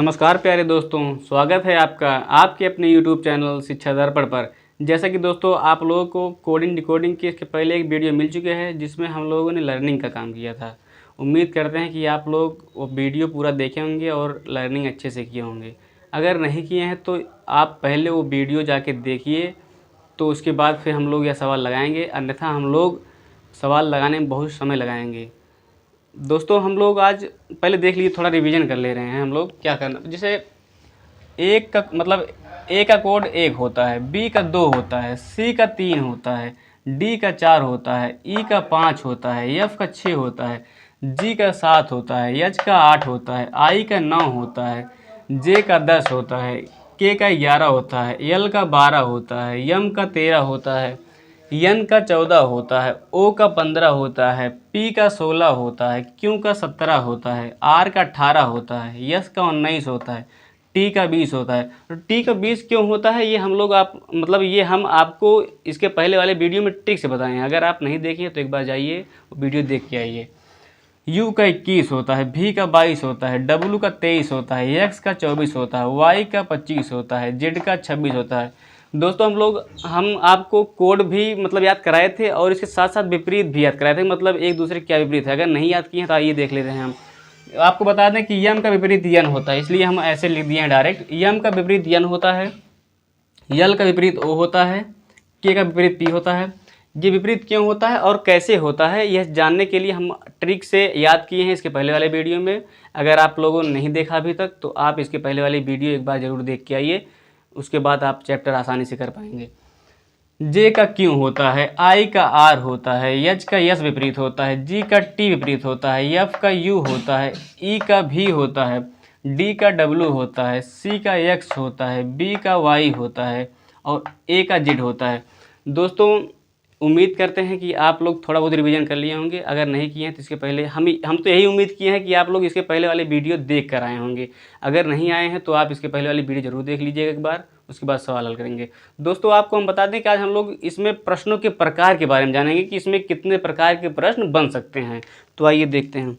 नमस्कार प्यारे दोस्तों, स्वागत है आपका आपके अपने YouTube चैनल शिक्षा दर्पण पर। जैसा कि दोस्तों आप लोगों को कोडिंग डिकोडिंग के इसके पहले एक वीडियो मिल चुके हैं जिसमें हम लोगों ने लर्निंग का काम किया था। उम्मीद करते हैं कि आप लोग वो वीडियो पूरा देखे होंगे और लर्निंग अच्छे से किए होंगे। अगर नहीं किए हैं तो आप पहले वो वीडियो जाके देखिए, तो उसके बाद फिर हम लोग यह सवाल लगाएंगे, अन्यथा हम लोग सवाल लगाने में बहुत समय लगाएंगे। दोस्तों हम लोग आज पहले देख लीजिए, थोड़ा रिवीजन कर ले रहे हैं हम लोग क्या करना। जैसे एक का मतलब ए का कोड 1 होता है, बी का 2 होता है, सी का 3 होता है, डी का 4 होता है, ई का 5 होता है, एफ का 6 होता है, जी का 7 होता है, एच का 8 होता है, आई का 9 होता है, जे का 10 होता है, के का 11 होता है, एल का 12 होता है, एम का 13 होता है, एन का 14 होता है, ओ का 15 होता है, पी का 16 होता है, क्यू का 17 होता है, आर का 18 होता है, एस का 19 होता है, टी का 20 होता है। तो टी का 20 क्यों होता है, ये हम लोग ये हम आपको इसके पहले वाले वीडियो में ट्रिक से बताएं हैं। अगर आप नहीं देखें तो एक बार जाइए वीडियो देख के आइए। यू का 21 होता है, भी का 22 होता है, डब्लू का 23 होता है, एक्स का 24 होता है, वाई का 25 होता है, जेड का 26 होता है। दोस्तों हम आपको कोड भी याद कराए थे और इसके साथ साथ विपरीत भी याद कराए थे, एक दूसरे क्या विपरीत है। अगर नहीं याद किए हैं तो आइए देख लेते हैं। हम आपको बता दें कि यम का विपरीत यन होता है, इसलिए हम ऐसे लिख दिए हैं डायरेक्ट। यम का विपरीत यन होता है, यल का विपरीत ओ होता है, के का विपरीत पी होता है। ये विपरीत क्यों होता है और कैसे होता है, यह जानने के लिए हम ट्रिक से याद किए हैं इसके पहले वाले वीडियो में। अगर आप लोगों ने नहीं देखा अभी तक तो आप इसके पहले वाली वीडियो एक बार ज़रूर देख के आइए, उसके बाद आप चैप्टर आसानी से कर पाएंगे। जे का क्यों होता है, आई का आर होता है, एच का यस विपरीत होता है, जी का टी विपरीत होता है, एफ का यू होता है, ई का भी होता है, डी का डब्लू होता है, सी का एक्स होता है, बी का वाई होता है और ए का जेड होता है। दोस्तों उम्मीद करते हैं कि आप लोग थोड़ा बहुत रिवीजन कर लिए होंगे। अगर नहीं किए हैं तो इसके पहले हम तो यही उम्मीद किए हैं कि आप लोग इसके पहले वाले वीडियो देख कर आए होंगे। अगर नहीं आए हैं तो आप इसके पहले वाली वीडियो ज़रूर देख लीजिएगा एक बार, उसके बाद सवाल हल करेंगे। दोस्तों आपको हम बता दें कि आज हम लोग इसमें प्रश्नों के प्रकार के बारे में जानेंगे कि इसमें कितने प्रकार के प्रश्न बन सकते हैं। तो आइए देखते हैं।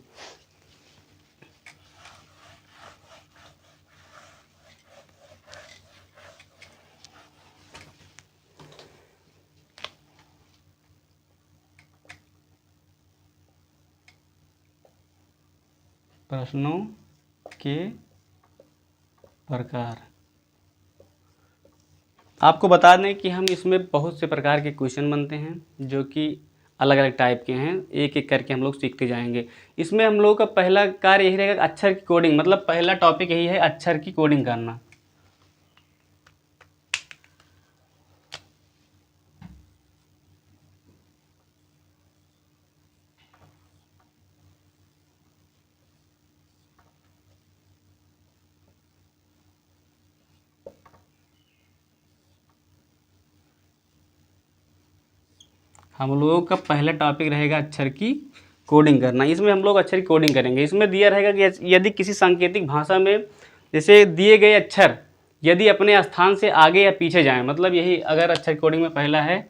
प्रश्नों के प्रकार। आपको बता दें कि हम इसमें बहुत से प्रकार के क्वेश्चन बनते हैं जो कि अलग अलग टाइप के हैं, एक एक करके हम लोग सीखते जाएंगे। इसमें हम लोग का पहला कार्य यही रहेगा, अक्षर की कोडिंग, पहला टॉपिक यही है, अक्षर की कोडिंग करना। हम लोगों का पहला टॉपिक रहेगा अक्षर की कोडिंग करना। इसमें हम लोग अक्षर की कोडिंग करेंगे। इसमें दिया रहेगा कि यदि किसी सांकेतिक भाषा में जैसे दिए गए अक्षर यदि अपने स्थान से आगे या पीछे जाएं, यही अगर अक्षर की कोडिंग में पहला है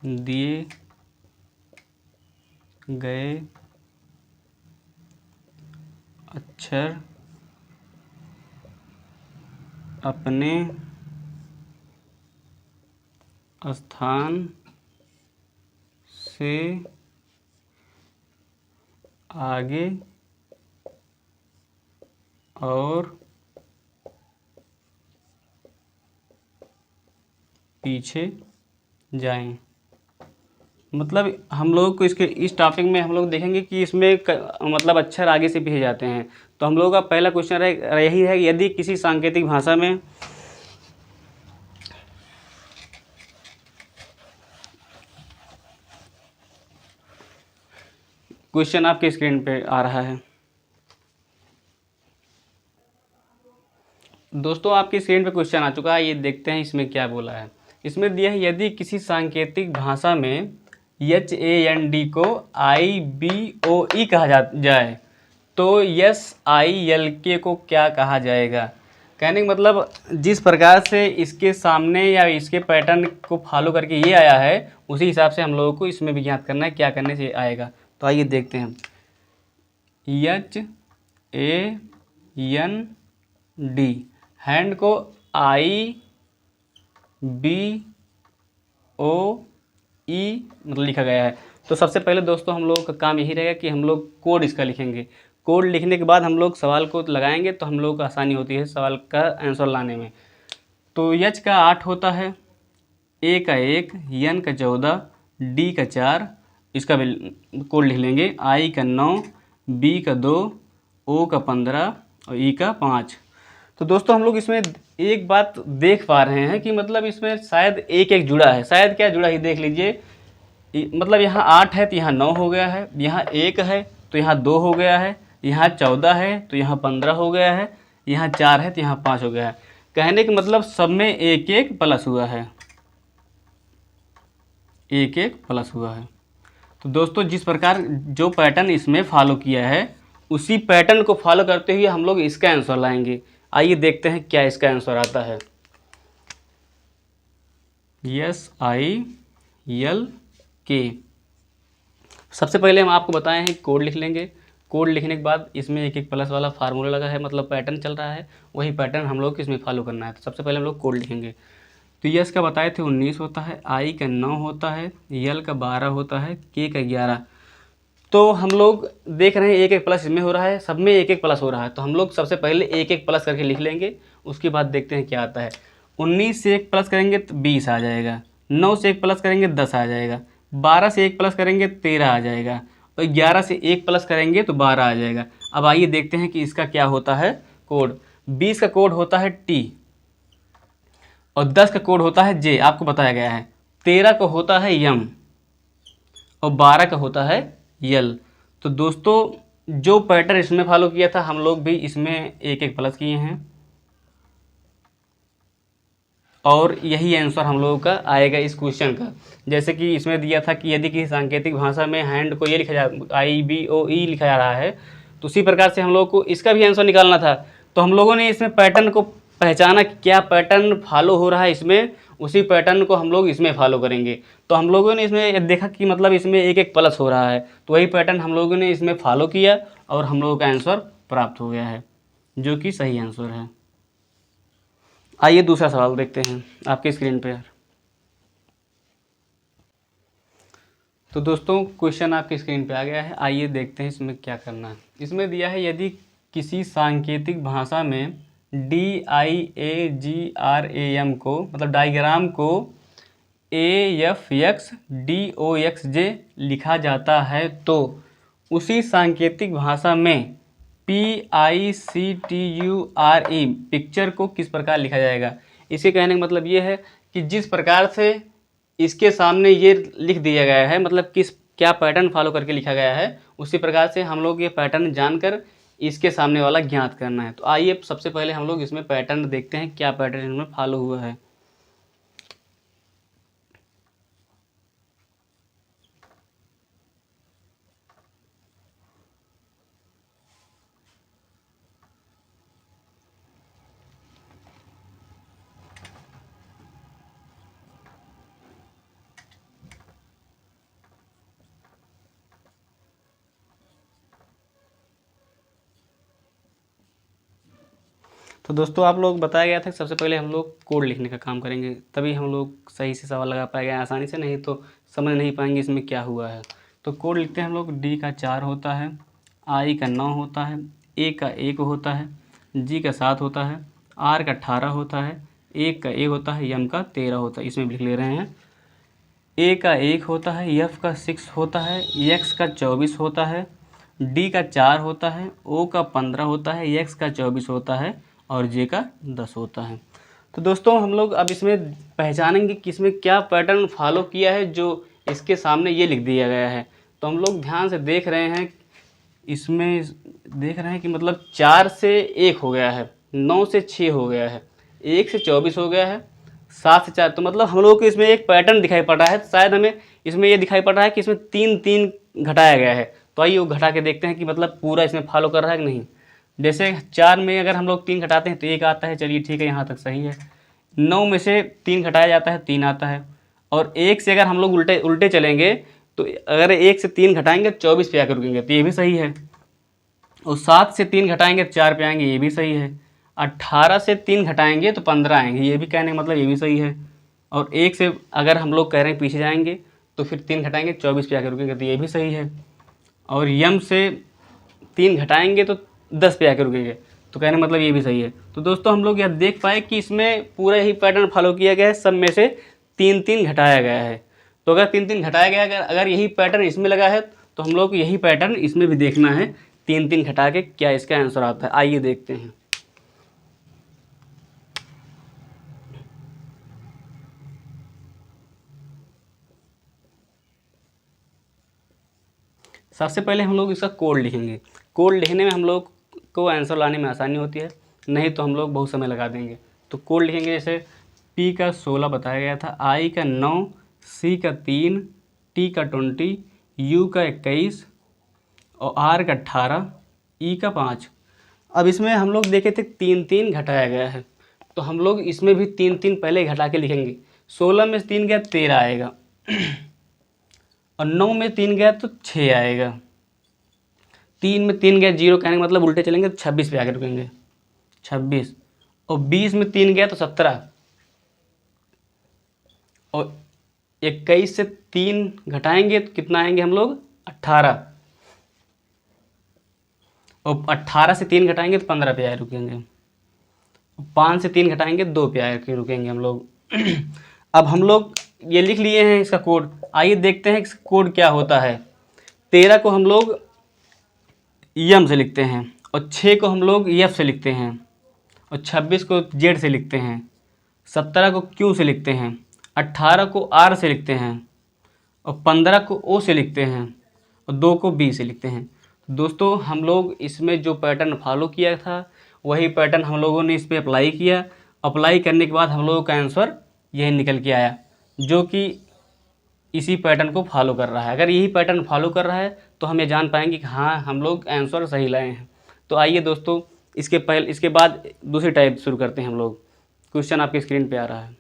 दिए गए अक्षर अपने स्थान से आगे और पीछे जाएं। हम लोग को इसके इस टॉपिक में हम लोग देखेंगे कि इसमें अक्षर आगे से पीछे जाते हैं। तो हम लोगों का पहला क्वेश्चन यही है कि यदि किसी सांकेतिक भाषा में क्वेश्चन आपके स्क्रीन पे आ रहा है। दोस्तों आपकी स्क्रीन पे क्वेश्चन आ चुका है, ये देखते हैं इसमें क्या बोला है। इसमें दिया है यदि किसी सांकेतिक भाषा में HAND को IBOE कहा जाए तो SILK को क्या कहा जाएगा। कहने का मतलब जिस प्रकार से इसके सामने या इसके पैटर्न को फॉलो करके ये आया है, उसी हिसाब से हम लोगों को इसमें भी ज्ञात करना है क्या करने से आएगा। तो आइए देखते हैं। HAND, हैंड को IBOE मतलब लिखा गया है। तो सबसे पहले दोस्तों हम लोगों का काम यही रहेगा कि हम लोग कोड इसका लिखेंगे। कोड लिखने के बाद हम लोग सवाल को लगाएंगे तो हम लोगों को आसानी होती है सवाल का आंसर लाने में। तो H का 8 होता है, A का 1, N का 14, D का 4, इसका भी कोड लिख लेंगे। I का 9, B का 2, O का 15 और E का 5। तो दोस्तों हम लोग इसमें एक बात देख पा रहे हैं कि मतलब इसमें शायद एक एक जुड़ा है। शायद क्या जुड़ा है देख लीजिए। मतलब यहाँ 8 है तो यहाँ 9 हो गया है, यहाँ 1 है तो यहाँ 2 हो गया है, यहाँ 14 है तो यहाँ 15 हो गया है, यहाँ 4 है तो यहाँ 5 हो गया है। कहने का मतलब सब में एक एक प्लस हुआ है, एक एक प्लस हुआ है। तो दोस्तों जिस प्रकार जो पैटर्न इसमें फॉलो किया है, उसी पैटर्न को फॉलो करते हुए हम लोग इसका आंसर लाएंगे। आइए देखते हैं क्या इसका आंसर आता है। SILK। सबसे पहले हम आपको बताए हैं कोड लिख लेंगे। कोड लिखने के बाद इसमें एक एक प्लस वाला फार्मूला लगा है, मतलब पैटर्न चल रहा है, वही पैटर्न हम लोग इसमें फॉलो करना है। तो सबसे पहले हम लोग कोड लिखेंगे। तो यस का बताए थे 19 होता है, आई का 9 होता है, यल का 12 होता है, के का 11। तो हम लोग देख रहे हैं एक एक प्लस इसमें हो रहा है, सब में एक एक प्लस हो रहा है। तो हम लोग सबसे पहले एक एक प्लस करके लिख लेंगे, उसके बाद देखते हैं क्या आता है। 19 से एक प्लस करेंगे तो 20 आ जाएगा, 9 से एक प्लस करेंगे 10 आ जाएगा, 12 से एक प्लस करेंगे 13 आ जाएगा, और 11 से एक प्लस करेंगे तो 12 आ जाएगा। अब आइए देखते हैं कि इसका क्या होता है कोड। 20 का कोड होता है T, और 10 का कोड होता है J, आपको बताया गया है। 13 का होता है M, और 12 का होता है L। तो दोस्तों जो पैटर्न इसमें फॉलो किया था, हम लोग भी इसमें एक एक प्लस किए हैं, और यही आंसर हम लोगों का आएगा इस क्वेश्चन का। जैसे कि इसमें दिया था कि यदि किसी सांकेतिक भाषा में हैंड को ये लिखा जा IBOE लिखा जा रहा है, तो उसी प्रकार से हम लोग को इसका भी आंसर निकालना था। तो हम लोगों ने इसमें पैटर्न को पहचाना कि क्या पैटर्न फॉलो हो रहा है इसमें, उसी पैटर्न को हम लोग इसमें फॉलो करेंगे। तो हम लोगों ने इसमें देखा कि मतलब इसमें एक एक प्लस हो रहा है, तो वही पैटर्न हम लोगों ने इसमें फॉलो किया और हम लोगों का आंसर प्राप्त हो गया है, जो कि सही आंसर है। आइए दूसरा सवाल देखते हैं आपके स्क्रीन पर। तो दोस्तों क्वेश्चन आपकी स्क्रीन पे आ गया है, आइए देखते हैं इसमें क्या करना है। इसमें दिया है यदि किसी सांकेतिक भाषा में DIAGRAM को, मतलब डायग्राम को AFXDOXJ लिखा जाता है, तो उसी सांकेतिक भाषा में PICTURE पिक्चर को किस प्रकार लिखा जाएगा। इसे कहने का मतलब ये है कि जिस प्रकार से इसके सामने ये लिख दिया गया है, मतलब किस क्या पैटर्न फॉलो करके लिखा गया है, उसी प्रकार से हम लोग ये पैटर्न जानकर इसके सामने वाला ज्ञात करना है। तो आइए सबसे पहले हम लोग इसमें पैटर्न देखते हैं, क्या पैटर्न इसमें फॉलो हुआ है। तो दोस्तों आप लोग बताया गया था कि सबसे पहले हम लोग कोड लिखने का काम करेंगे, तभी हम लोग सही से सवाल लगा पाएंगे आसानी से, नहीं तो समझ नहीं पाएंगे इसमें क्या हुआ है। तो कोड लिखते हैं हम लोग। D का 4 होता है, I का 9 होता है, A का 1 होता है, G का 7 होता है, R का 18 होता है, A का 1 होता है, M का 13 होता है। इसमें लिख ले रहे हैं। A का 1 होता है, F का 6 होता है, X का 24 होता है, D का 4 होता है, O का 15 होता है, X का 24 होता है, और J का 10 होता है। तो दोस्तों हम लोग अब इसमें पहचानेंगे कि इसमें क्या पैटर्न फॉलो किया है जो इसके सामने ये लिख दिया गया है। तो हम लोग ध्यान से देख रहे हैं, इसमें देख रहे हैं कि मतलब 4 से 1 हो गया है, 9 से 6 हो गया है, 1 से 24 हो गया है, 7 से 4। तो मतलब हम लोग को इसमें एक पैटर्न दिखाई पड़ रहा है। शायद हमें इसमें ये दिखाई पड़ रहा है कि इसमें 3 3 घटाया गया है। तो आइए वो घटा के देखते हैं कि मतलब पूरा इसमें फॉलो कर रहा है कि नहीं। जैसे 4 में अगर हम लोग 3 घटाते हैं तो 1 आता है, चलिए ठीक है, यहाँ तक सही है। 9 में से 3 घटाया जाता है, 3 आता है। और 1 से अगर हम लोग उल्टे उल्टे चलेंगे तो अगर 1 से 3 घटाएंगे 24 पे आकर रुकेंगे, तो ये भी सही है। और 7 से 3 घटाएंगे तो 4 पे आएंगे, ये भी सही है। 18 से 3 घटाएंगे तो 15 आएंगे, ये भी कहने का मतलब ये भी सही है। और 1 से अगर हम लोग कह रहे हैं पीछे जाएंगे तो फिर 3 घटाएंगे 24 पे आकर रुकेंगे, तो ये भी सही है। और यम से 3 घटाएंगे तो 10 पे आकर रुकेंगे, तो कहने मतलब ये भी सही है। तो दोस्तों हम लोग यह देख पाए कि इसमें पूरा यही पैटर्न फॉलो किया गया है, सब में से 3-3 घटाया गया है। तो अगर 3-3 घटाया गया, अगर यही पैटर्न इसमें लगा है तो हम लोग को यही पैटर्न इसमें भी देखना है, 3-3 घटा के क्या इसका आंसर आता है। आइए देखते हैं। सबसे पहले हम लोग इसका कोड लिखेंगे। कोड लिखने में हम लोग को आंसर लाने में आसानी होती है, नहीं तो हम लोग बहुत समय लगा देंगे। तो कोड लिखेंगे, जैसे P का 16 बताया गया था, I का 9, C का 3, T का 20, U का 21 और R का 18, E का 5। अब इसमें हम लोग देखे थे 3-3 घटाया गया है, तो हम लोग इसमें भी 3-3 पहले घटा के लिखेंगे। 16 में 3 गया 13 आएगा और 9 में 3 गया तो 6 आएगा। 3 में 3 गया 0, कहने का मतलब उल्टे चलेंगे तो 26 पे आके रुकेंगे, 26। और 20 में 3 गया तो 17 और 21 से 3 घटाएंगे तो कितना आएंगे हम लोग, 18। और 18 से 3 घटाएंगे तो 15 पे आए रुकेंगे। 5 से 3 घटाएंगे 2 पे आके रुकेंगे हम लोग। अब हम लोग ये लिख लिए हैं इसका कोड, आइए देखते हैं इसका कोड क्या होता है। 13 को हम लोग यम से लिखते हैं और 6 को हम लोग एफ से लिखते हैं और 26 को जेड से लिखते हैं, 17 को क्यू से लिखते हैं, 18 को आर से लिखते हैं और 15 को ओ से लिखते हैं और 2 को बी से लिखते हैं। दोस्तों हम लोग इसमें जो पैटर्न फॉलो किया था वही पैटर्न हम लोगों ने इस पर अप्लाई किया। अप्लाई करने के बाद हम लोगों का आंसर यही निकल के आया, जो कि इसी पैटर्न को फॉलो कर रहा है। अगर यही पैटर्न फॉलो कर रहा है तो हम ये जान पाएंगे कि हाँ हम लोग आंसर सही लाए हैं। तो आइए दोस्तों इसके बाद दूसरी टाइप शुरू करते हैं हम लोग। क्वेश्चन आपके स्क्रीन पे आ रहा है।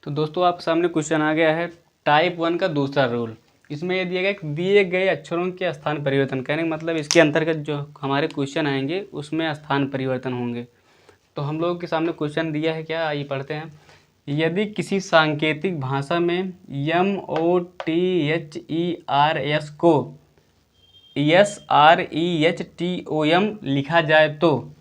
तो दोस्तों आपके सामने क्वेश्चन आ गया है, टाइप 1 का दूसरा रूल। इसमें ये दिया गया कि दिए गए अक्षरों के स्थान परिवर्तन, कहने का मतलब इसके अंतर्गत जो हमारे क्वेश्चन आएंगे उसमें स्थान परिवर्तन होंगे। तो हम लोगों के सामने क्वेश्चन दिया है क्या, आइए पढ़ते हैं। यदि किसी सांकेतिक भाषा में MOTHERS को SREHTOM लिखा जाए तो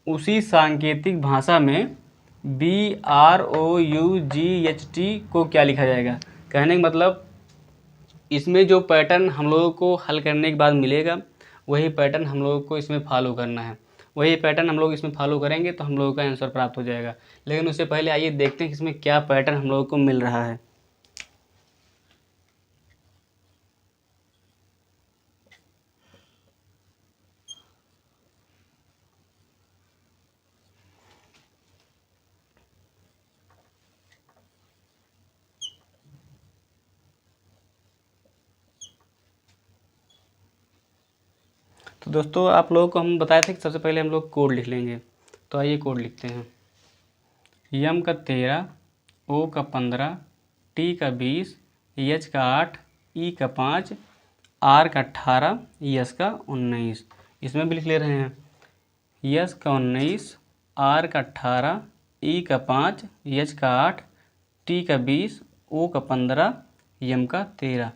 उसी सांकेतिक भाषा में BROUGHT को क्या लिखा जाएगा। कहने का मतलब इसमें जो पैटर्न हम लोगों को हल करने के बाद मिलेगा वही पैटर्न हम लोगों को इसमें फॉलो करना है। वही पैटर्न हम लोग इसमें फॉलो करेंगे तो हम लोगों का आंसर प्राप्त हो जाएगा। लेकिन उससे पहले आइए देखते हैं कि इसमें क्या पैटर्न हम लोगों को मिल रहा है। तो दोस्तों आप लोगों को हम बताए थे कि सबसे पहले हम लोग कोड लिख लेंगे। तो आइए कोड लिखते हैं। यम का 13, ओ का 15, टी का 20, एच का 8, ई का 5, आर का 18, यस का 19। इसमें भी लिख ले रहे हैं। यस का 19, आर का 18, ई का 5, एच का 8, टी का 20, ओ का 15, यम का 13।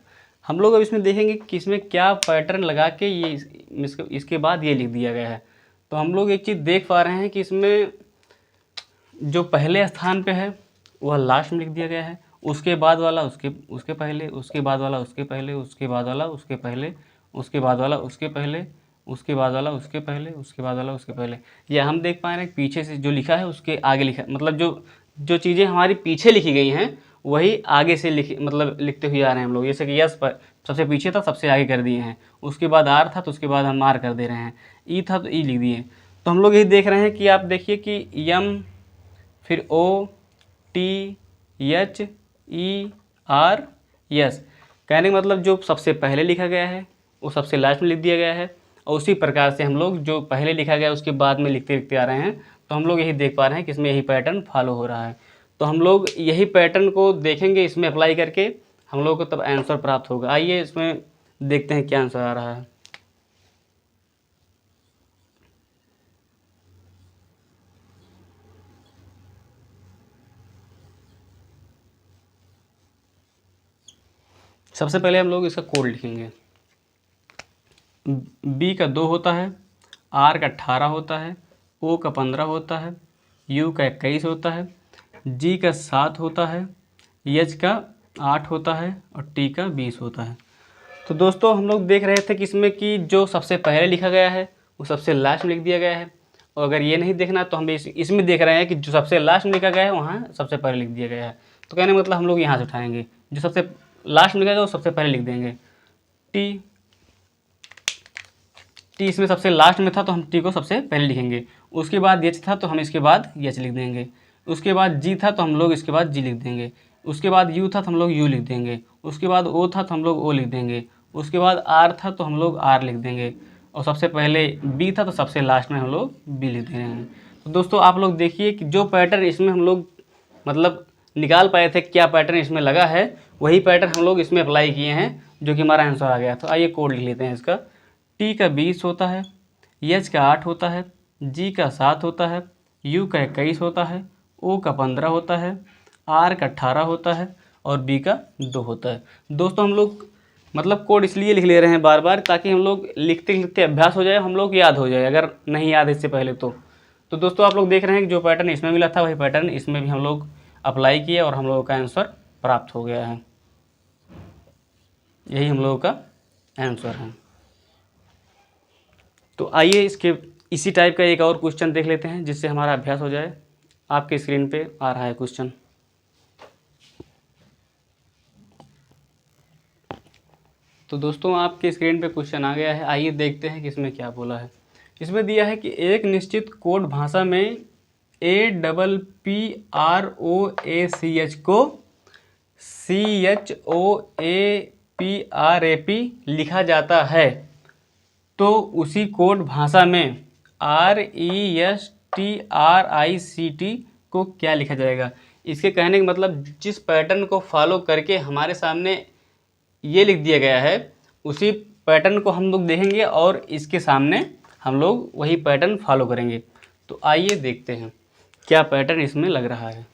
हम लोग अब इसमें देखेंगे कि इसमें क्या पैटर्न लगा के ये इसके बाद ये लिख दिया गया है। तो हम लोग एक चीज़ देख पा रहे हैं कि इसमें जो पहले स्थान पे है वह लास्ट में लिख दिया गया है, उसके बाद वाला उसके पहले, उसके बाद वाला उसके पहले, उसके बाद वाला उसके पहले, उसके बाद वाला उसके पहले, उसके बाद वाला उसके पहले, उसके बाद वाला उसके पहले। यह हम देख पा रहे हैं पीछे से जो लिखा है उसके आगे लिखा, मतलब जो चीज़ें हमारी पीछे लिखी गई हैं वही आगे से लिखते हुए आ रहे हैं हम लोग। जैसे कि यस पर सबसे पीछे था, सबसे आगे कर दिए हैं। उसके बाद आर था तो उसके बाद हम आर कर दे रहे हैं। ई था तो ई लिख दिए। तो हम लोग यही देख रहे हैं कि आप देखिए कि यम, फिर O, T, H, E, R, S. कहने का मतलब जो सबसे पहले लिखा गया है वो सबसे लास्ट में लिख दिया गया है, और उसी प्रकार से हम लोग जो पहले लिखा गया उसके बाद में लिखते लिखते आ रहे हैं, तो हम लोग यही देख पा रहे हैं कि इसमें यही पैटर्न फॉलो हो रहा है। तो हम लोग यही पैटर्न को देखेंगे, इसमें अप्लाई करके हम लोग को तब आंसर प्राप्त होगा। आइए इसमें देखते हैं क्या आंसर आ रहा है। सबसे पहले हम लोग इसका कोड लिखेंगे। बी का 2 होता है, आर का 18 होता है, ओ का 15 होता है, यू का 21 होता है, जी का 7 होता है, एच का 8 होता है और टी का 20 होता है। तो दोस्तों हम लोग देख रहे थे कि इसमें कि जो सबसे पहले लिखा गया है वो सबसे लास्ट में लिख दिया गया है, और अगर ये नहीं देखना तो हम इसमें देख रहे हैं कि जो सबसे लास्ट में लिखा गया है वहाँ सबसे पहले लिख दिया गया है। तो कहने का मतलब हम लोग यहाँ से उठाएंगे, जो सबसे लास्ट में लिखा गया वो सबसे पहले लिख देंगे। टी इसमें सबसे लास्ट में था तो हम टी को सबसे पहले लिखेंगे। उसके बाद एच था तो हम इसके बाद एच लिख देंगे। उसके बाद जी था तो हम लोग इसके बाद जी लिख देंगे। उसके बाद यू था तो हम लोग यू लिख देंगे। उसके बाद ओ था तो हम लोग ओ लिख देंगे। उसके बाद आर था तो हम लोग आर लिख देंगे, और सबसे पहले बी था तो सबसे लास्ट में हम लोग बी लिख दे रहे हैं। तो दोस्तों आप लोग देखिए कि जो पैटर्न इसमें हम लोग मतलब निकाल पाए थे, क्या पैटर्न इसमें लगा है, वही पैटर्न हम लोग इसमें अप्लाई किए हैं, जो कि हमारा आंसर आ गया। तो आइए कोड लिख लेते हैं इसका। टी का 20 होता है, एच का 8 होता है, जी का 7 होता है, यू का 21 होता है, ओ का 15 होता है, आर का 18 होता है और बी का 2 होता है। दोस्तों हम लोग मतलब कोड इसलिए लिख ले रहे हैं बार बार, ताकि हम लोग लिखते लिखते अभ्यास हो जाए, हम लोग याद हो जाए, अगर नहीं याद इससे पहले तो दोस्तों आप लोग देख रहे हैं कि जो पैटर्न इसमें मिला था वही पैटर्न इसमें भी हम लोग अप्लाई किए और हम लोगों का आंसर प्राप्त हो गया है। यही हम लोगों का आंसर है। तो आइए इसके इसी टाइप का एक और क्वेश्चन देख लेते हैं, जिससे हमारा अभ्यास हो जाए। आपके स्क्रीन पे आ रहा है क्वेश्चन। तो दोस्तों आपके स्क्रीन पे क्वेश्चन आ गया है। आइए देखते हैं कि इसमें क्या बोला है। इसमें दिया है कि एक निश्चित कोड भाषा में APPROACH को CHOAPRAP लिखा जाता है, तो उसी कोड भाषा में RESTRICT को क्या लिखा जाएगा। इसके कहने का मतलब जिस पैटर्न को फॉलो करके हमारे सामने ये लिख दिया गया है, उसी पैटर्न को हम लोग देखेंगे और इसके सामने हम लोग वही पैटर्न फॉलो करेंगे। तो आइए देखते हैं क्या पैटर्न इसमें लग रहा है।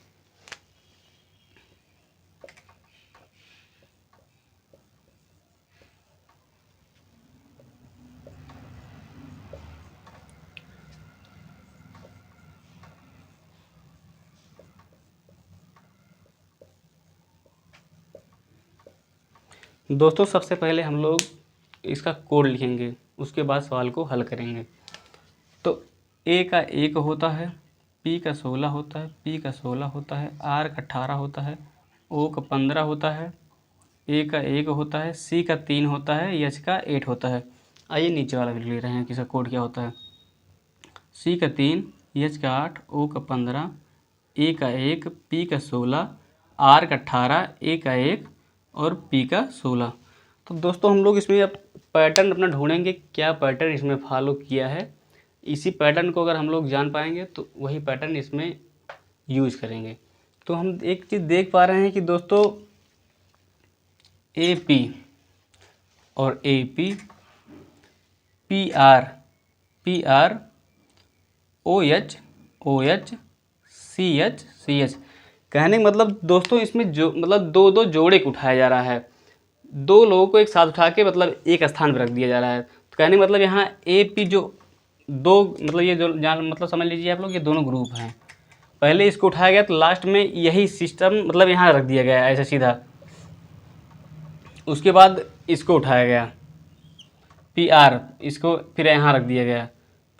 दोस्तों सबसे पहले हम लोग इसका कोड लिखेंगे, उसके बाद सवाल को हल करेंगे। तो ए का 1 होता है, पी का 16 होता है, पी का 16 होता है, आर का 18 होता है, ओ का 15 होता है, ए का 1 होता है, सी का 3 होता है, एच का 8 होता है। आइए नीचे वाला भी ले रहे हैं कि इसका कोड क्या होता है। सी का 3, एच का 8, ओ का 15, ए का 1, पी का 16, आर का 18, ए का 1 और पी का 16। तो दोस्तों हम लोग इसमें अब पैटर्न अपना ढूंढेंगे, क्या पैटर्न इसमें फॉलो किया है। इसी पैटर्न को अगर हम लोग जान पाएंगे तो वही पैटर्न इसमें यूज करेंगे। तो हम एक चीज़ देख पा रहे हैं कि दोस्तों AP और AP, PR OH CH। कहने का मतलब दोस्तों इसमें जो मतलब दो दो जोड़े को उठाया जा रहा है, दो लोगों को एक साथ उठा के मतलब एक स्थान पर रख दिया जा रहा है। तो कहने का मतलब यहाँ AP जो दो मतलब ये जो जान मतलब समझ लीजिए आप लोग, ये दोनों ग्रुप हैं। पहले इसको उठाया गया तो लास्ट में यही सिस्टम मतलब यहाँ रख दिया गया ऐसे सीधा। उसके बाद इसको उठाया गया PR, इसको फिर यहाँ रख दिया गया।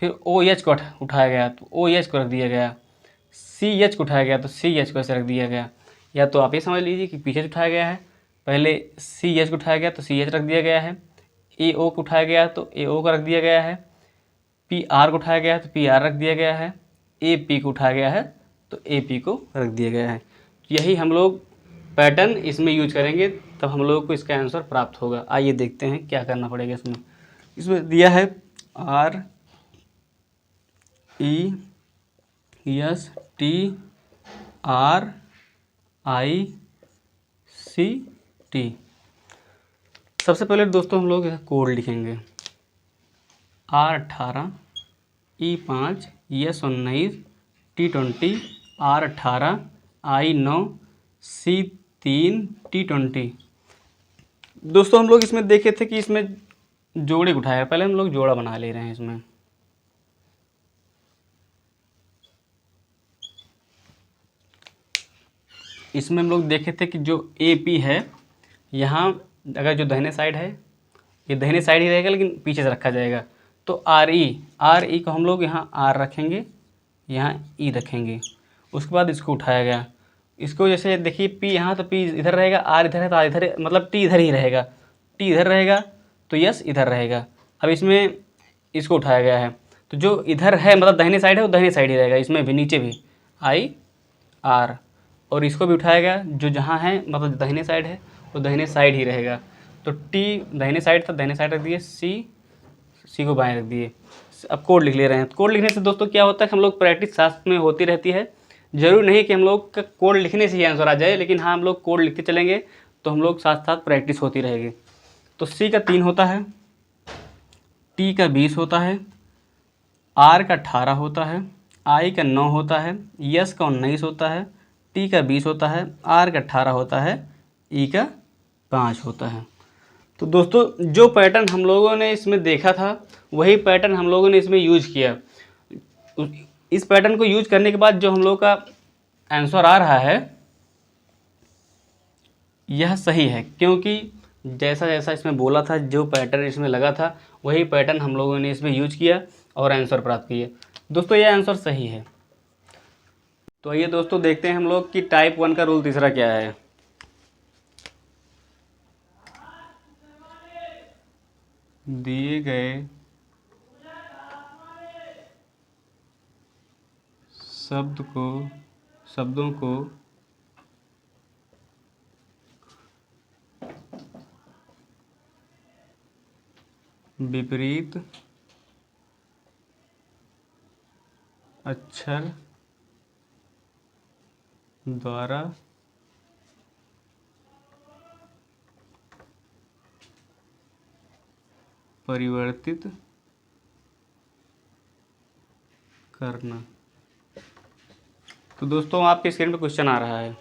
फिर OH को उठाया गया तो OH को रख दिया गया। CH को उठाया गया तो CH को ऐसे रख दिया गया। या तो आप ये समझ लीजिए कि पीछे से उठाया गया है, पहले CH को उठाया गया तो CH रख दिया गया है, AO को उठाया गया तो AO को रख दिया गया है, PR को उठाया गया है तो PR रख दिया गया है, AP को उठाया गया है तो AP को रख दिया गया है। यही हम लोग पैटर्न इसमें यूज करेंगे तब हम लोगों को इसका आंसर प्राप्त होगा। आइए देखते हैं क्या करना पड़ेगा इसमें। इसमें दिया है RESTRICT। सबसे पहले दोस्तों हम लोग कोड लिखेंगे R18 E5 S19 T20 R18 I9 C3 T20। दोस्तों हम लोग इसमें देखे थे कि इसमें जोड़े उठाया, पहले हम लोग जोड़ा बना ले रहे हैं। इसमें हम लोग देखे थे कि जो AP है, यहाँ अगर जो दाहिने साइड है, ये दाहिने साइड ही रहेगा लेकिन पीछे से रखा जाएगा। तो RE को हम लोग यहाँ R रखेंगे, यहाँ E रखेंगे। उसके बाद इसको उठाया गया, इसको जैसे देखिए P यहाँ, तो P इधर रहेगा, R इधर है तो R इधर, मतलब T इधर ही रहेगा, T इधर रहेगा तो S इधर रहेगा। अब इसमें इसको उठाया गया है, तो जो इधर है मतलब दाहिने साइड है वो दाहिने साइड ही रहेगा, इसमें भी नीचे भी IR। और इसको भी उठाया गया, जो जहाँ है मतलब दाहिने साइड है वो दाहिने साइड ही रहेगा। तो T दाहिने साइड था, दाहिने साइड रख दिए, C को बाएं रख दिए। अब कोड लिख ले रहे हैं। कोड लिखने से दोस्तों क्या होता है कि हम लोग प्रैक्टिस साथ में होती रहती है। जरूरी नहीं कि हम लोग का कोड लिखने से ही आंसर आ जाए, लेकिन हाँ हम लोग कोड लिखते चलेंगे तो हम लोग साथ साथ प्रैक्टिस होती रहेगी। तो C का 3 होता है, T का 20 होता है, R का 18 होता है, I का 9 होता है, S का 19 होता है, T का 20 होता है, R का 18 होता है, E का 5 होता है। तो दोस्तों जो पैटर्न हम लोगों ने इसमें देखा था वही पैटर्न हम लोगों ने इसमें यूज किया। इस पैटर्न को यूज करने के बाद जो हम लोग का आंसर आ रहा है यह सही है, क्योंकि जैसा जैसा इसमें बोला था, जो पैटर्न इसमें लगा था वही पैटर्न हम लोगों ने इसमें यूज किया और आंसर प्राप्त किए। दोस्तों यह आंसर सही है। तो आइए दोस्तों देखते हैं हम लोग कि टाइप 1 का रूल तीसरा क्या है। दिए गए शब्दों को विपरीत अक्षर द्वारा परिवर्तित करना। तो दोस्तों आपके स्क्रीन पे क्वेश्चन आ रहा है।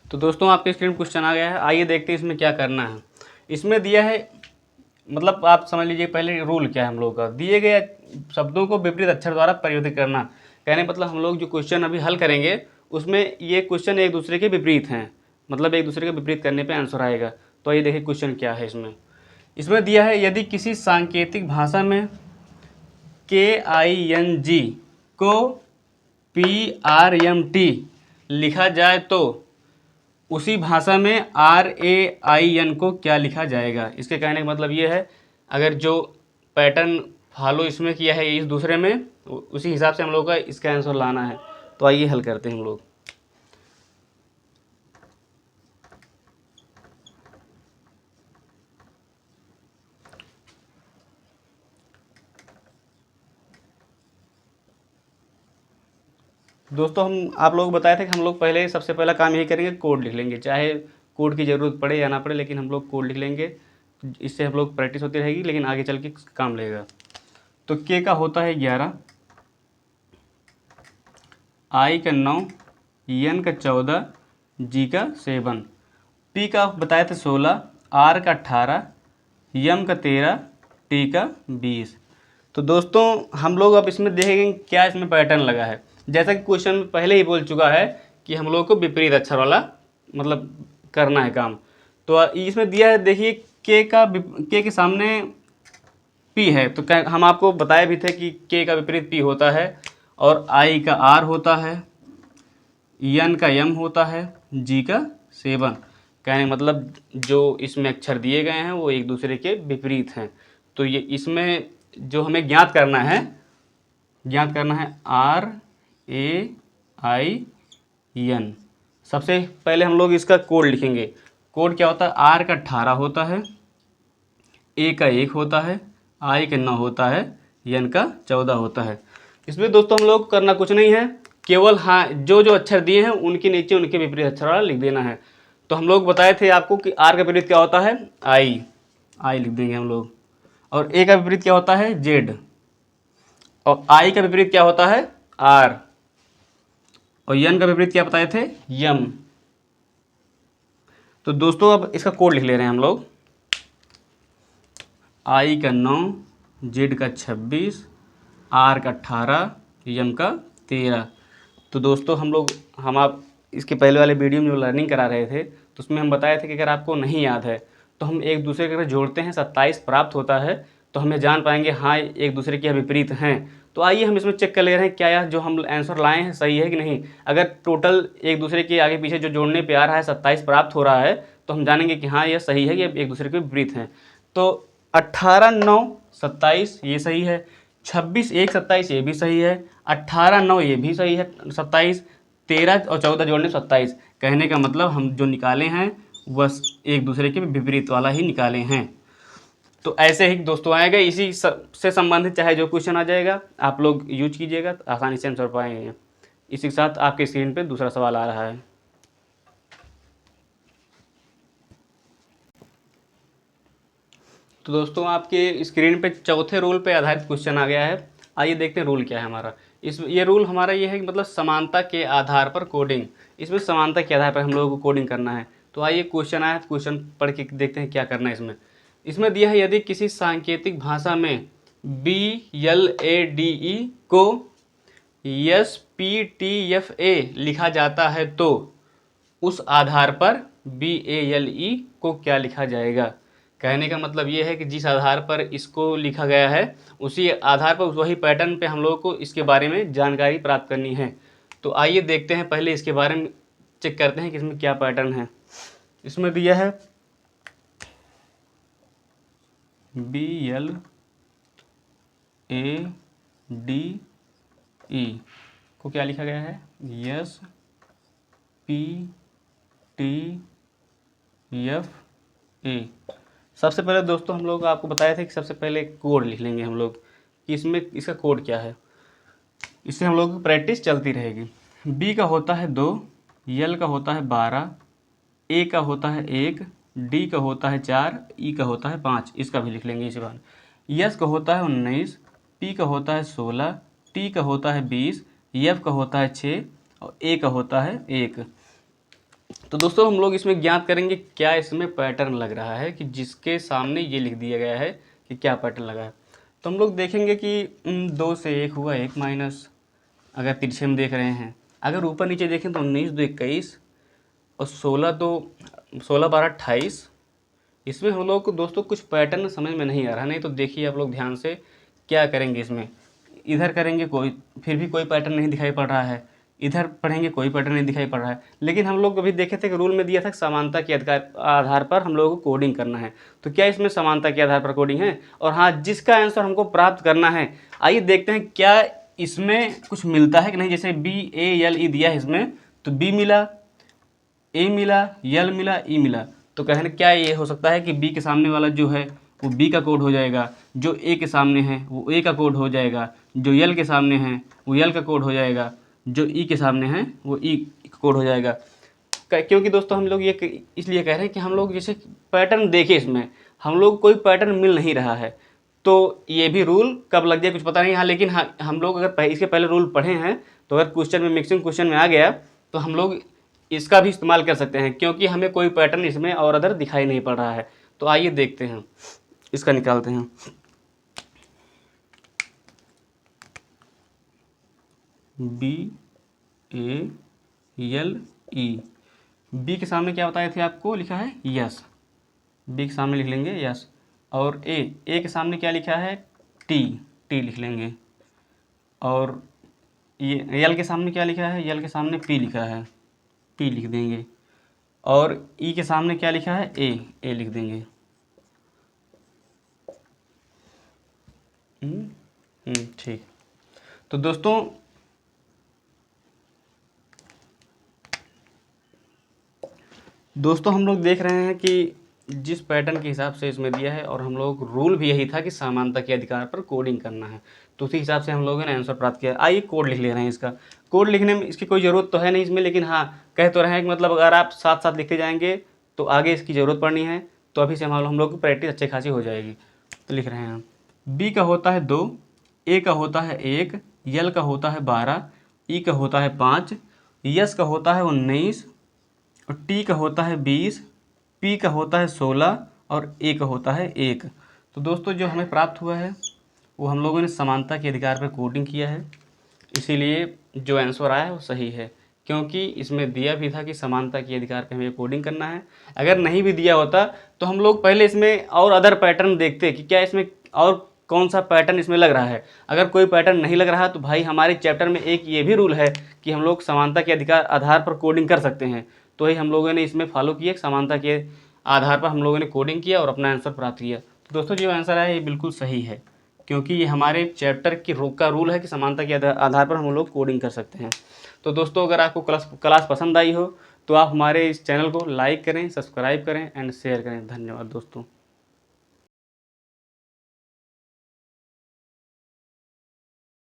तो दोस्तों आपके स्क्रीन पे क्वेश्चन आ गया है। आइए देखते हैं इसमें क्या करना है। इसमें दिया है, मतलब आप समझ लीजिए पहले रूल क्या है हम लोगों का। दिए गए शब्दों को विपरीत अक्षर द्वारा परिवर्तित करना, कहने मतलब हम लोग जो क्वेश्चन अभी हल करेंगे उसमें ये क्वेश्चन एक दूसरे के विपरीत हैं, मतलब एक दूसरे के विपरीत करने पे आंसर आएगा। तो आइए देखिए क्वेश्चन क्या है। इसमें दिया है, यदि किसी सांकेतिक भाषा में KING को PRMT लिखा जाए तो उसी भाषा में RAIN को क्या लिखा जाएगा। इसके कहने का मतलब ये है, अगर जो पैटर्न फॉलो इसमें किया है इस दूसरे में, उसी हिसाब से हम लोग का इसका आंसर लाना है। तो आइए हल करते हैं हम लोग। दोस्तों आप लोग बताए थे कि हम लोग पहले सबसे पहला काम यही करेंगे, कोड लिख लेंगे, चाहे कोड की ज़रूरत पड़े या ना पड़े, लेकिन हम लोग कोड लिख लेंगे। इससे हम लोग प्रैक्टिस होती रहेगी, लेकिन आगे चल के काम लगेगा। तो के का होता है 11, I का 9, N का 14, G का 7, P का बताए थे 16, R का 18, M का 13, T का 20। तो दोस्तों हम लोग अब इसमें देखेंगे क्या इसमें पैटर्न लगा है। जैसा कि क्वेश्चन पहले ही बोल चुका है कि हम लोग को विपरीत अक्षर वाला मतलब करना है काम। तो इसमें दिया है, देखिए के के सामने P है, तो हम आपको बताए भी थे कि के का विपरीत P होता है, और I का R होता है, N का M होता है, G का 7। कहने मतलब जो इसमें अक्षर दिए गए हैं वो एक दूसरे के विपरीत हैं। तो ये इसमें जो हमें ज्ञात करना है RAIN आई एन। सबसे पहले हम लोग इसका कोड लिखेंगे। कोड क्या होता है? आर का 18 होता है, ए का 1 होता है, आई का 9 होता है, एन का 14 होता है। इसमें दोस्तों हम लोग करना कुछ नहीं है, केवल हाँ जो जो अक्षर दिए हैं उनके नीचे उनके विपरीत अक्षर वाला लिख देना है। तो हम लोग बताए थे आपको कि आर का विपरीत क्या होता है? आई। आई लिख देंगे हम लोग। और ए का विपरीत क्या होता है? जेड। और आई का विपरीत क्या होता है? आर। और यन का विपरीत क्या बताए थे? यम। तो दोस्तों अब इसका कोड लिख ले रहे हैं हम लोग। आई का 9, जेड का 26, आर का 18, यम का 13। तो दोस्तों हम आप इसके पहले वाले वीडियो में जो लर्निंग करा रहे थे तो उसमें हम बताए थे कि अगर आपको नहीं याद है तो हम एक दूसरे के अगर जोड़ते हैं 27 प्राप्त होता है तो हमें जान पाएंगे हाँ एक दूसरे के विपरीत हैं। तो आइए हम इसमें चेक कर ले रहे हैं क्या यह जो हम आंसर लाए हैं सही है कि नहीं। अगर टोटल एक दूसरे के आगे पीछे जो जोड़ने पे आ रहा है 27 प्राप्त हो रहा है तो हम जानेंगे कि हाँ यह सही है, ये एक दूसरे के विपरीत हैं। तो 18 9 27 ये सही है, 26 1 27 ये भी सही है, 18 9 ये भी सही है 27, 13 और 14 जोड़ने 27। कहने का मतलब हम जो निकाले हैं वह एक दूसरे के विपरीत वाला ही निकाले हैं। तो ऐसे ही दोस्तों आएगा, इसी से संबंधित चाहे जो क्वेश्चन आ जाएगा आप लोग यूज कीजिएगा तो आसानी से आंसर पाएंगे। इसी के साथ आपके स्क्रीन पे दूसरा सवाल आ रहा है। तो दोस्तों आपके स्क्रीन पे चौथे रूल पे आधारित क्वेश्चन आ गया है। आइए देखते हैं रूल क्या है हमारा। ये रूल हमारा ये है कि मतलब समानता के आधार पर कोडिंग। इसमें समानता के आधार पर हम लोगों को कोडिंग करना है। तो आइए क्वेश्चन आया, क्वेश्चन पढ़ के देखते हैं क्या करना है इसमें। इसमें दिया है यदि किसी सांकेतिक भाषा में BLADE को SPTFA लिखा जाता है तो उस आधार पर BALE को क्या लिखा जाएगा। कहने का मतलब ये है कि जिस आधार पर इसको लिखा गया है उसी आधार पर वही पैटर्न पे हम लोगों को इसके बारे में जानकारी प्राप्त करनी है। तो आइए देखते हैं, पहले इसके बारे में चेक करते हैं कि इसमें क्या पैटर्न है। इसमें दिया है BLADE को क्या लिखा गया है? SPTFA। सबसे पहले दोस्तों हम लोग आपको बताए थे कि सबसे पहले कोड लिख लेंगे हम लोग कि इसमें इसका कोड क्या है। इससे हम लोग की प्रैक्टिस चलती रहेगी। B का होता है 2, L का होता है 12, A का होता है 1, D का होता है 4, E का होता है 5। इसका भी लिख लेंगे इसी बार। S का होता है 19, P का होता है 16, T का होता है 20, F का होता है 6 और A का होता है 1। तो दोस्तों हम लोग इसमें ज्ञात करेंगे क्या इसमें पैटर्न लग रहा है कि जिसके सामने ये लिख दिया गया है कि क्या पैटर्न लगा है। तो हम लोग देखेंगे कि 2 से 1 हुआ 1 माइनस, अगर तिरछे में देख रहे हैं। अगर ऊपर नीचे देखें तो 19 2 21 और 16 तो 16 12 28। इसमें हम लोग को दोस्तों कुछ पैटर्न समझ में नहीं आ रहा। नहीं तो देखिए आप लोग ध्यान से क्या करेंगे। इसमें इधर करेंगे कोई, फिर भी कोई पैटर्न नहीं दिखाई पड़ रहा है, इधर पढ़ेंगे कोई पैटर्न नहीं दिखाई पड़ रहा है। लेकिन हम लोग अभी देखे थे कि रूल में दिया था कि समानता के आधार पर हम लोगों को कोडिंग करना है। तो क्या इसमें समानता के आधार पर कोडिंग है? और हाँ, जिसका आंसर हमको प्राप्त करना है, आइए देखते हैं क्या इसमें कुछ मिलता है कि नहीं। जैसे BALE दिया है इसमें, तो B मिला, A मिला, L मिला, E मिला। तो कहने क्या ये हो सकता है कि B के सामने वाला जो है वो B का कोड हो जाएगा, जो A के सामने है वो A का कोड हो जाएगा, जो L के सामने है वो L का कोड हो जाएगा, जो E के सामने है वो E का कोड हो जाएगा। क्योंकि दोस्तों हम लोग ये इसलिए कह रहे हैं कि हम लोग जैसे पैटर्न देखे, इसमें हम लोग कोई पैटर्न मिल नहीं रहा है। तो ये भी रूल कब लग जाए कुछ पता नहीं। हाँ लेकिन हाँ हम लोग अगर इसके पहले रूल पढ़े हैं तो अगर क्वेश्चन में मिक्सिंग क्वेश्चन में आ गया तो हम लोग इसका भी इस्तेमाल कर सकते हैं, क्योंकि हमें कोई पैटर्न इसमें और अदर दिखाई नहीं पड़ रहा है। तो आइए देखते हैं, इसका निकालते हैं। BALE, B के सामने क्या बताए थे आपको, लिखा है यस। B के सामने लिख लेंगे यस। और A के सामने क्या लिखा है? T लिख लेंगे। और ये L के सामने क्या लिखा है? L के सामने P लिखा है, P लिख देंगे। और E के सामने क्या लिखा है? A लिख देंगे। ठीक। तो दोस्तों दोस्तों हम लोग देख रहे हैं कि जिस पैटर्न के हिसाब से इसमें दिया है, और हम लोग रूल भी यही था कि समानता के अधिकार पर कोडिंग करना है, तो उसी हिसाब से हम लोगों ने आंसर प्राप्त किया। आइए कोड लिख ले रहे हैं। इसका कोड लिखने में इसकी कोई ज़रूरत तो है नहीं इसमें, लेकिन हाँ कह तो रहे हैं कि मतलब अगर आप साथ साथ लिखते जाएंगे तो आगे इसकी ज़रूरत पड़नी है, तो अभी से हम लोग की प्रैक्टिस अच्छी खासी हो जाएगी। तो लिख रहे हैं हम, बी का होता है 2, ए का होता है 1, यल का होता है 12, ई का होता है 5, यस का होता है 19, और टी का होता है 20, पी का होता है 16, और ए का होता है 1। तो दोस्तों जो हमें प्राप्त हुआ है वो हम लोगों ने समानता के अधिकार पर कोडिंग किया है, इसीलिए जो आंसर आया है वो सही है, क्योंकि इसमें दिया भी था कि समानता के अधिकार पे हमें कोडिंग करना है। अगर नहीं भी दिया होता तो हम लोग पहले इसमें और अदर पैटर्न देखते कि क्या इसमें और कौन सा पैटर्न इसमें लग रहा है। अगर कोई पैटर्न नहीं लग रहा तो भाई हमारे चैप्टर में एक ये भी रूल है कि हम लोग समानता के अधिकार आधार पर कोडिंग कर सकते हैं, तो ही हम लोगों ने इसमें फॉलो किया, समानता के आधार पर हम लोगों ने कोडिंग किया और अपना आंसर प्राप्त किया। तो दोस्तों जो आंसर है ये बिल्कुल सही है, क्योंकि ये हमारे चैप्टर की का रूल है कि समानता के आधार पर हम लोग कोडिंग कर सकते हैं। तो दोस्तों अगर आपको क्लास पसंद आई हो तो आप हमारे इस चैनल को लाइक करें, सब्सक्राइब करें एंड शेयर करें। धन्यवाद दोस्तों।